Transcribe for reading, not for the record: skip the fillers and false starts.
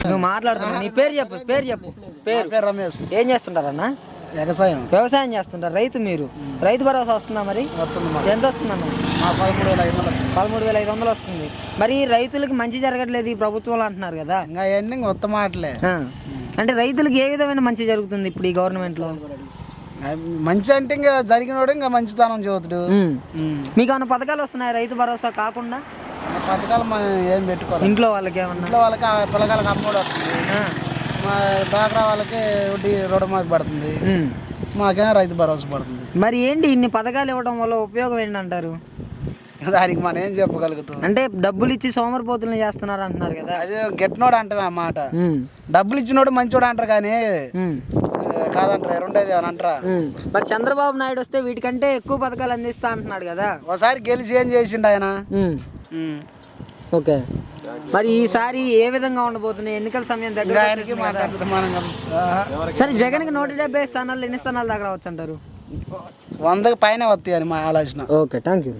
నువ్వు మాట్లాడుతున్నావు, నీ పేరు చెప్పు. పేరు రమేష్. ఏం చేస్తుంటారన్న? వ్యవసాయం చేస్తుంటారు. రైతు మీరు. రైతు భరోసా వస్తుందా మరి? ఎంత వస్తుందన్న? 13,500 వస్తుంది. మరి రైతులకి మంచి జరగట్లేదు ఈ ప్రభుత్వాలు అంటున్నారు కదా. ఉత్తమ మాటలే. అంటే రైతులకు ఏ విధమైన మంచి జరుగుతుంది ఇప్పుడు ఈ గవర్నమెంట్ లో? మంచి అంటే ఇంకా జరిగినోడు ఇంకా మంచితనం చదువుతాడు. మీకు ఏమైనా పథకాలు వస్తున్నాయి రైతు భరోసా కాకుండా? పథకాలు మనం ఏం పెట్టుకోవాలి. ఇంట్లో వాళ్ళకి ఏమన్నా? ఇంట్లో వాళ్ళకి పిల్లగాళ్ళకి అమ్మఒడి వస్తుంది, మా డాక్రా వాళ్ళకి వడ్డీ రుణమాఫీ పడుతుంది, మాకేమో రైతు భరోసా పడుతుంది. మరి ఏంటి ఇన్ని పథకాలు ఇవ్వడం వల్ల ఉపయోగం ఏంటంటారు? దానికి మనం ఏం చెప్పగలుగుతాం? అంటే డబ్బులు ఇచ్చి సోమరిపోతులను చేస్తున్నారు అంటున్నారు కదా. అదే గెట్టినోడు అంటే ఆ మాట. డబ్బులు ఇచ్చినోడు మంచోడు అంటారు కానీ కాదంటారా, రెండోది అని అంటారా? మరి చంద్రబాబు నాయుడు వస్తే వీటికంటే ఎక్కువ పథకాలు అందిస్తా అంటున్నాడు కదా. ఒకసారి గెలిచి ఏం చేసిండు ఆయన? ఓకే, మరి ఈసారి ఏ విధంగా ఉండబోతున్నాయి? ఎన్నికల సమయం దగ్గర. సరే, జగన్కి 170 స్థానాలు ఎన్ని స్థానాలు దాకా రావచ్చు అంటారు? 100కి పైన వస్తాయి అని మా ఆలోచన. Okay, thank you.